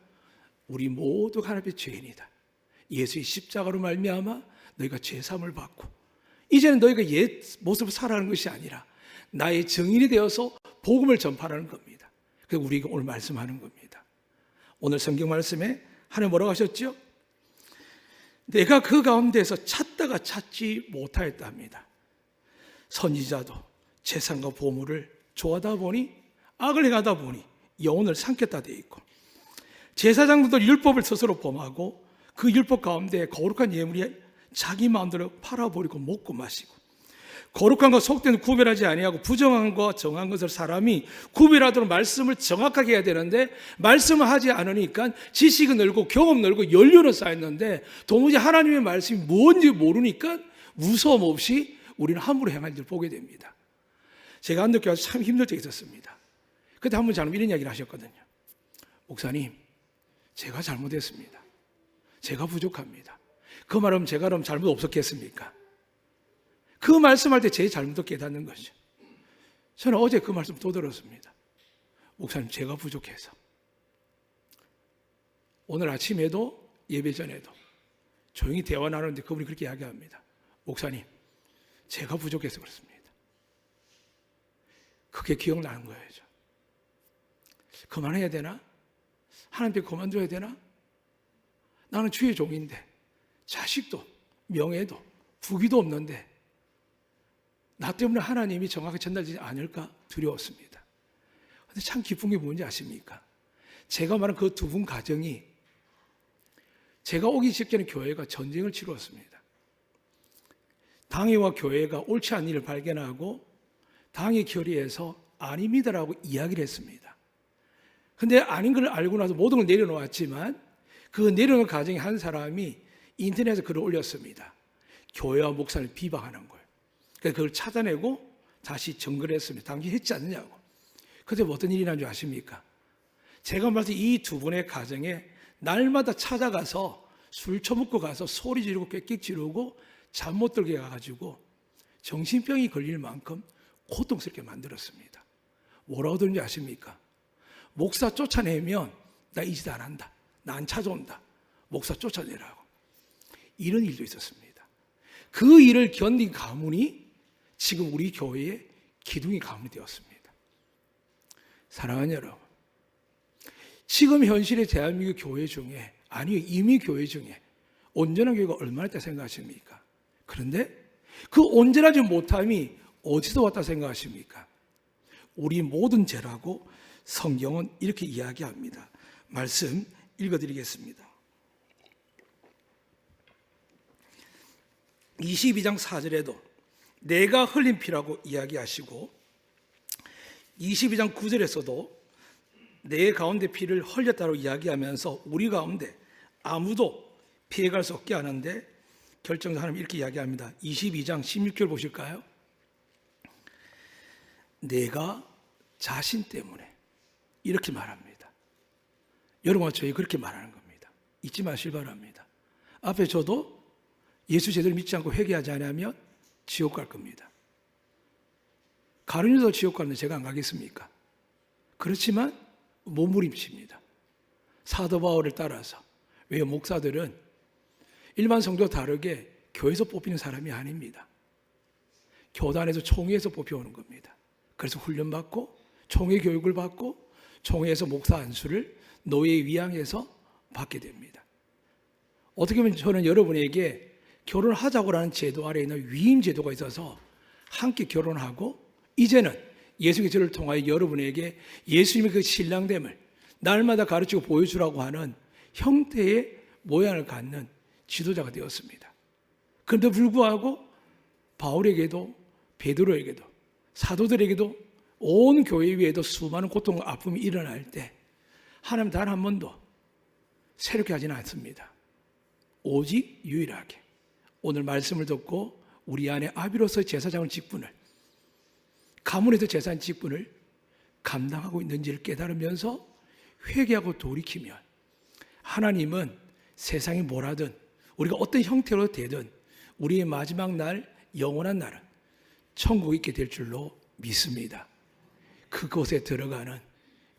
우리 모두 하나님 앞에 죄인이다. 예수의 십자가로 말미암아 너희가 죄사함을 받고 이제는 너희가 옛 모습을 살아가는 것이 아니라 나의 증인이 되어서 복음을 전파하는 겁니다. 그래서 우리가 오늘 말씀하는 겁니다. 오늘 성경 말씀에 하나님 뭐라고 하셨죠? 내가 그 가운데서 찾다가 찾지 못하였다 합니다. 선지자도 재산과 보물을 좋아하다 보니 악을 행하다 보니 영혼을 삼켰다 되어 있고, 제사장들도 율법을 스스로 범하고 그 율법 가운데 거룩한 예물이 자기 마음대로 팔아버리고 먹고 마시고, 거룩한 것 속된 구별하지 아니하고 부정한 것 정한 것을 사람이 구별하도록 말씀을 정확하게 해야 되는데 말씀을 하지 않으니까 지식은 늘고 경험 늘고 연륜은 쌓였는데 도무지 하나님의 말씀이 뭔지 모르니까 무서움 없이 우리는 함부로 행할 일을 보게 됩니다. 제가 안독교 와서 참 힘들 적이 있었습니다. 그때 한 분 저는 이런 이야기를 하셨거든요. 목사님, 제가 잘못했습니다. 제가 부족합니다. 그 말하면 제가 그럼 잘못 없었겠습니까? 그 말씀할 때 제 잘못을 깨닫는 것이죠. 저는 어제 그 말씀 또 들었습니다. 목사님, 제가 부족해서. 오늘 아침에도 예배 전에도 조용히 대화 나누는데 그분이 그렇게 이야기합니다. 목사님, 제가 부족해서 그렇습니다. 그게 기억나는 거예요. 그만해야 되나? 하나님께 그만둬야 되나? 나는 주의 종인데 자식도 명예도 부귀도 없는데 나 때문에 하나님이 정확하게 전달되지 않을까 두려웠습니다. 그런데 참 기쁜 게 뭔지 아십니까? 제가 말한 그 두 분 가정이 제가 오기 직전에 교회가 전쟁을 치루었습니다. 당회와 교회가 옳지 않은 일을 발견하고 당의 결의에서 아닙니다라고 이야기를 했습니다. 근데 아닌 걸 알고 나서 모든 걸 내려놓았지만 그 내려놓은 가정에 한 사람이 인터넷에 글을 올렸습니다. 교회와 목사를 비방하는 거예요. 그래서 그걸 찾아내고 다시 정거를 했습니다. 당신 했지 않느냐고. 그때 어떤 일이 난 줄 아십니까? 제가 말씀 이 두 분의 가정에 날마다 찾아가서 술 처먹고 가서 소리 지르고 꽥꽥 지르고 잠 못 들게 가가지고 정신병이 걸릴 만큼 고통스럽게 만들었습니다. 뭐라고 들은지 아십니까? 목사 쫓아내면 나 이 짓 안 한다. 나 안 찾아온다. 목사 쫓아내라고. 이런 일도 있었습니다. 그 일을 견딘 가문이 지금 우리 교회의 기둥이 가문이 되었습니다. 사랑하는 여러분, 지금 현실의 대한민국 교회 중에, 아니요, 이미 교회 중에 온전한 교회가 얼마나 있다 생각하십니까? 그런데 그 온전하지 못함이 어디서 왔다 생각하십니까? 우리 모든 죄라고 성경은 이렇게 이야기합니다. 말씀 읽어드리겠습니다. 22장 4절에도 내가 흘린 피라고 이야기하시고 22장 9절에서도 내 가운데 피를 흘렸다고 이야기하면서 우리 가운데 아무도 피해갈 수 없게 하는데 결정적으로 하나님 이렇게 이야기합니다. 22장 16절 보실까요? 내가 자신 때문에 이렇게 말합니다. 여러분과 저희 그렇게 말하는 겁니다. 잊지 마시기 바랍니다. 앞에 저도 예수 제대로 믿지 않고 회개하지 않으면 지옥 갈 겁니다. 가룟유다도 지옥 가는데 제가 안 가겠습니까? 그렇지만 몸부림칩니다. 사도 바울을 따라서. 왜? 목사들은 일반 성도와 다르게 교회에서 뽑히는 사람이 아닙니다. 교단에서 총회에서 뽑혀오는 겁니다. 그래서 훈련받고 총회 교육을 받고 총회에서 목사 안수를 노예 위양해서 받게 됩니다. 어떻게 보면 저는 여러분에게 결혼하자고 하는 제도 아래에 있는 위임 제도가 있어서 함께 결혼하고 이제는 예수의 저를 통하여 여러분에게 예수님의 그 신랑됨을 날마다 가르치고 보여주라고 하는 형태의 모양을 갖는 지도자가 되었습니다. 그런데 불구하고 바울에게도 베드로에게도 사도들에게도 온 교회 위에도 수많은 고통과 아픔이 일어날 때 하나님 단 한 번도 새롭게 하지는 않습니다. 오직 유일하게 오늘 말씀을 듣고 우리 안에 아비로서의 제사장을 직분을 가문에서 제사장 직분을 감당하고 있는지를 깨달으면서 회개하고 돌이키면 하나님은 세상이 뭐라든 우리가 어떤 형태로 되든 우리의 마지막 날, 영원한 날은 천국에 있게 될 줄로 믿습니다. 그곳에 들어가는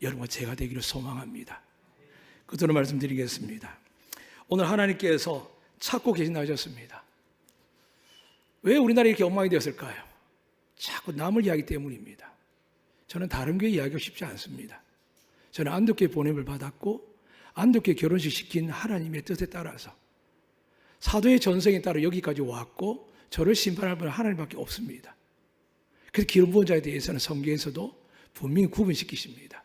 여러분 제가 되기를 소망합니다. 그대로 말씀드리겠습니다. 오늘 하나님께서 찾고 계신다 하셨습니다. 왜 우리나라에 이렇게 엉망이 되었을까요? 자꾸 남을 이야기 때문입니다. 저는 다른 교회 이야기가 쉽지 않습니다. 저는 안독교회 보냄을 받았고 안독교회 결혼식 시킨 하나님의 뜻에 따라서 사도의 전성에 따라 여기까지 왔고 저를 심판할 분은 하나님밖에 없습니다. 그래서 기름 부은 자에 대해서는 성경에서도 분명히 구분시키십니다.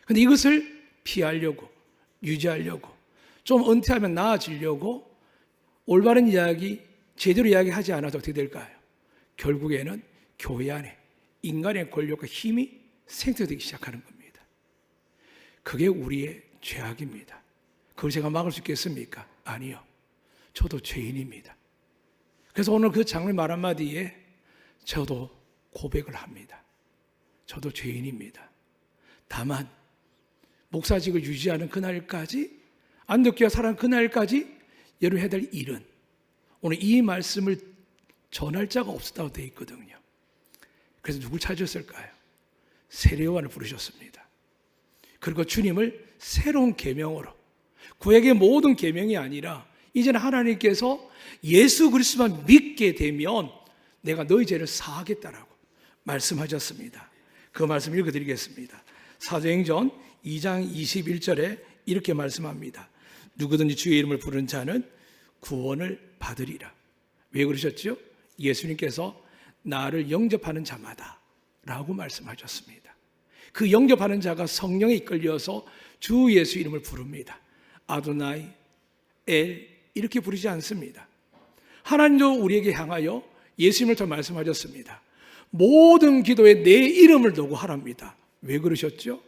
그런데 이것을 피하려고, 유지하려고, 좀 은퇴하면 나아지려고 올바른 이야기, 제대로 이야기하지 않아도 어떻게 될까요? 결국에는 교회 안에 인간의 권력과 힘이 생성되기 시작하는 겁니다. 그게 우리의 죄악입니다. 그걸 제가 막을 수 있겠습니까? 아니요. 저도 죄인입니다. 그래서 오늘 그 장로님 말 한마디에 저도 고백을 합니다. 저도 죄인입니다. 다만 목사직을 유지하는 그날까지, 안독교회가 살아가는 그날까지 여러분 해야 될 일은 오늘 이 말씀을 전할 자가 없었다고 되어 있거든요. 그래서 누굴 찾으셨을까요? 세례요한을 부르셨습니다. 그리고 주님을 새로운 계명으로, 구약의 모든 계명이 아니라 이제는 하나님께서 예수 그리스도만 믿게 되면 내가 너희 죄를 사하겠다라고 말씀하셨습니다. 그 말씀 읽어드리겠습니다. 사도행전 2장 21절에 이렇게 말씀합니다. 누구든지 주의 이름을 부르는 자는 구원을 받으리라. 왜 그러셨죠? 예수님께서 나를 영접하는 자마다 라고 말씀하셨습니다. 그 영접하는 자가 성령에 이끌려서 주 예수 이름을 부릅니다. 아도나이, 엘 이렇게 부르지 않습니다. 하나님도 우리에게 향하여 예수님을 더 말씀하셨습니다. 모든 기도에 내 이름을 두고 하랍니다. 왜 그러셨죠?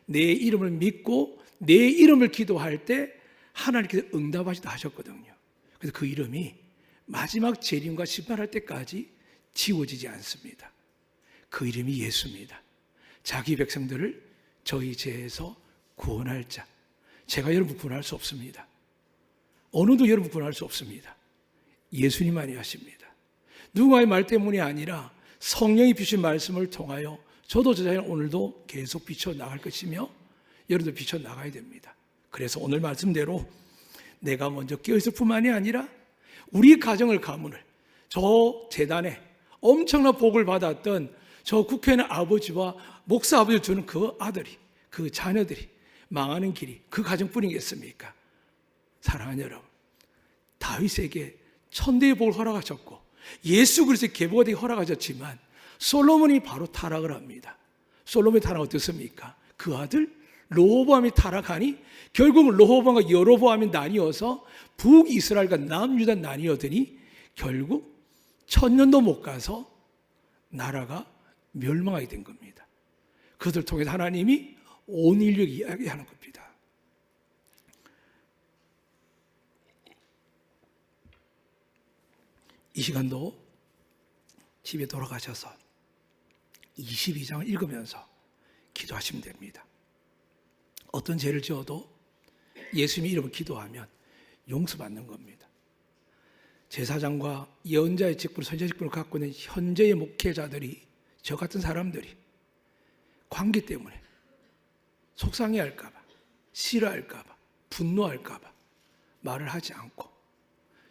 내 이름을 믿고 내 이름을 기도할 때 하나님께서 응답하시다 하셨거든요. 그래서 그 이름이 마지막 재림과 심판할 때까지 지워지지 않습니다. 그 이름이 예수입니다. 자기 백성들을 저희 죄에서 구원할 자. 제가 여러분 구원할 수 없습니다. 어느도 여러분 구원할 수 없습니다. 예수님만이 하십니다. 누군가의 말 때문이 아니라 성령이 비추신 말씀을 통하여 저도 저 자신 오늘도 계속 비춰나갈 것이며 여러분도 비춰나가야 됩니다. 그래서 오늘 말씀대로 내가 먼저 깨어있을 뿐만이 아니라 우리 가정을 가문을 저 재단에 엄청난 복을 받았던 저 국회의원 아버지와 목사 아버지를 주는 그 아들이, 그 자녀들이 망하는 길이 그 가정뿐이겠습니까? 사랑하는 여러분, 다윗에게 천대의 복을 허락하셨고 예수 그리스도의 계보가 되게 허락하셨지만 솔로몬이 바로 타락을 합니다. 솔로몬의 타락 어떻습니까? 그 아들 르호보암이 타락하니 결국 르호보암과 여로보암이 나뉘어서 북이스라엘과 남유다 나뉘어더니 결국 1000년도 못 가서 나라가 멸망하게 된 겁니다. 그들 통해서 하나님이 온 인류에게 이야기하는 겁니다. 이 시간도 집에 돌아가셔서 22장을 읽으면서 기도하시면 됩니다. 어떤 죄를 지어도 예수님의 이름을 기도하면 용서받는 겁니다. 제사장과 예언자의 직분, 선지자 직분을 갖고 있는 현재의 목회자들이, 저 같은 사람들이 관계 때문에 속상해할까 봐, 싫어할까 봐, 분노할까 봐 말을 하지 않고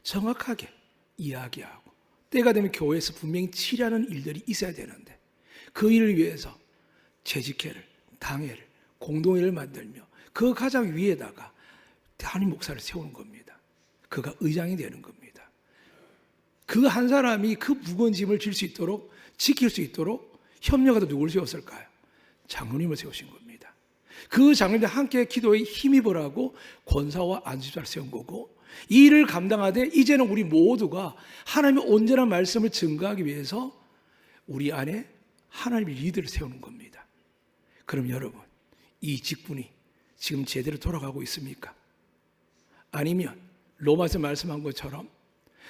정확하게 이야기하고 때가 되면 교회에서 분명히 치료하는 일들이 있어야 되는데 그 일을 위해서 재직회를, 당회를, 공동회를 만들며 그 가장 위에다가 담임 목사를 세우는 겁니다. 그가 의장이 되는 겁니다. 그 한 사람이 그 무거운 짐을 질 수 있도록, 지킬 수 있도록 협력하다 누구를 세웠을까요? 장로님을 세우신 겁니다. 그 장로님들 함께 기도에 힘입으라고 권사와 안수자를 세운 거고 이 일을 감당하되 이제는 우리 모두가 하나님의 온전한 말씀을 증거하기 위해서 우리 안에 하나님의 리더를 세우는 겁니다. 그럼 여러분, 이 직분이 지금 제대로 돌아가고 있습니까? 아니면 로마서 말씀한 것처럼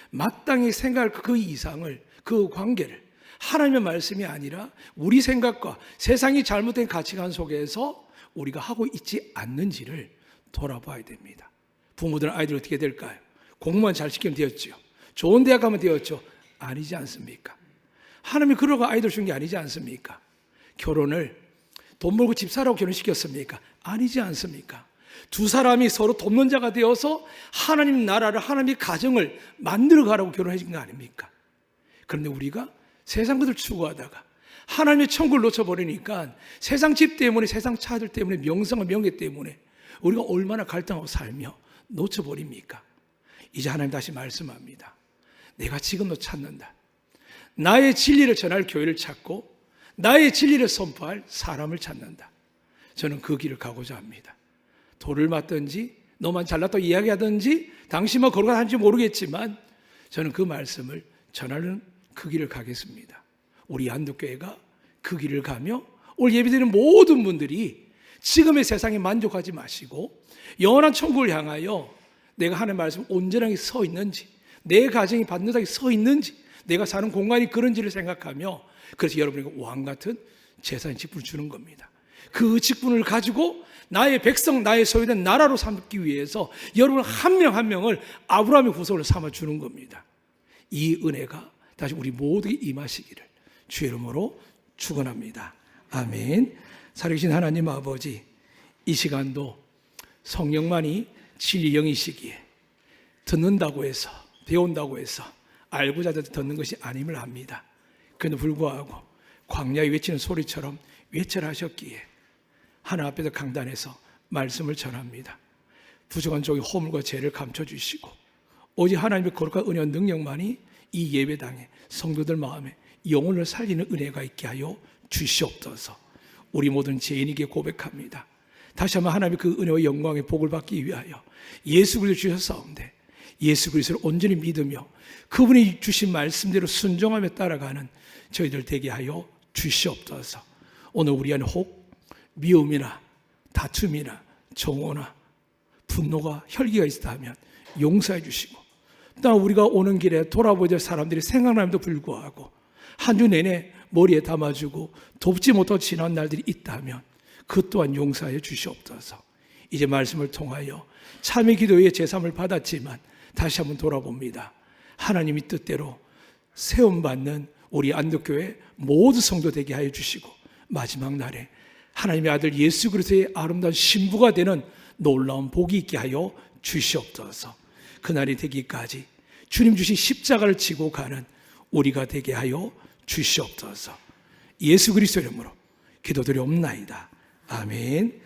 마땅히 생각할 그 이상을, 그 관계를 하나님의 말씀이 아니라 우리 생각과 세상이 잘못된 가치관 속에서 우리가 하고 있지 않는지를 돌아봐야 됩니다. 부모들은 아이들 어떻게 될까요? 공부만 잘 시키면 되었지요. 좋은 대학 가면 되었죠? 아니지 않습니까? 하나님이 그러고 아이들 준 게 아니지 않습니까? 결혼을 돈 벌고 집 사라고 결혼시켰습니까? 아니지 않습니까? 두 사람이 서로 돕는 자가 되어서 하나님 나라를, 하나님의 가정을 만들어 가라고 결혼해 준 거 아닙니까? 그런데 우리가 세상 것을 추구하다가 하나님의 천국을 놓쳐버리니까 세상 집 때문에, 세상 차들 때문에, 명성과 명예 때문에 우리가 얼마나 갈등하고 살며 놓쳐버립니까? 이제 하나님 다시 말씀합니다. 내가 지금도 찾는다. 나의 진리를 전할 교회를 찾고 나의 진리를 선포할 사람을 찾는다. 저는 그 길을 가고자 합니다. 돌을 맞든지 너만 잘났다고 이야기하든지 당신만 걸어가는지 모르겠지만 저는 그 말씀을 전하는 그 길을 가겠습니다. 우리 안독교회가 그 길을 가며 오늘 예배드리는 모든 분들이 지금의 세상에 만족하지 마시고 영원한 천국을 향하여 내가 하는 말씀 온전하게 서 있는지, 내 가정이 반듯하게 서 있는지, 내가 사는 공간이 그런지를 생각하며, 그래서 여러분에게 왕 같은 제사의 직분을 주는 겁니다. 그 직분을 가지고 나의 백성, 나의 소유된 나라로 삼기 위해서 여러분 한 명 한 명을 아브라함의 후손을 삼아 주는 겁니다. 이 은혜가 다시 우리 모두에게 임하시기를 주의 이름으로 축원합니다. 아멘. 살아계신 하나님 아버지, 이 시간도 성령만이 진리 영이시기에 듣는다고 해서, 배운다고 해서 알고자 듣는 것이 아님을 압니다. 그런데 불구하고 광야에 외치는 소리처럼 외쳐하셨기에 하나님 앞에서 강단에서 말씀을 전합니다. 부족한 종의 허물과 죄를 감춰주시고 오직 하나님의 거룩한 은혜와 능력만이 이 예배당에 성도들 마음에 영혼을 살리는 은혜가 있게 하여 주시옵소서. 우리 모든 죄인에게 고백합니다. 다시 한번 하나님의 그 은혜와 영광의 복을 받기 위하여 예수 그리스도를 주셨사온데 예수 그리스도를 온전히 믿으며 그분이 주신 말씀대로 순종하며 따라가는 저희들 되게 하여 주시옵소서. 오늘 우리 안에 혹 미움이나 다툼이나 정오나 분노가 혈기가 있다면 용서해 주시고, 또 우리가 오는 길에 돌아보야 될 사람들이 생각남에도 불구하고 한 주 내내 머리에 담아주고 돕지 못하고 지난 날들이 있다면 그 또한 용서해 주시옵소서. 이제 말씀을 통하여 참의 기도의 제삼을 받았지만 다시 한번 돌아봅니다. 하나님이 뜻대로 세움받는 우리 안독교회 모두 성도 되게 하여 주시고 마지막 날에 하나님의 아들 예수 그리스도의 아름다운 신부가 되는 놀라운 복이 있게 하여 주시옵소서. 그날이 되기까지 주님 주신 십자가를 지고 가는 우리가 되게 하여 주시옵소서. 예수 그리스도 이름으로 기도드리옵나이다. 아멘.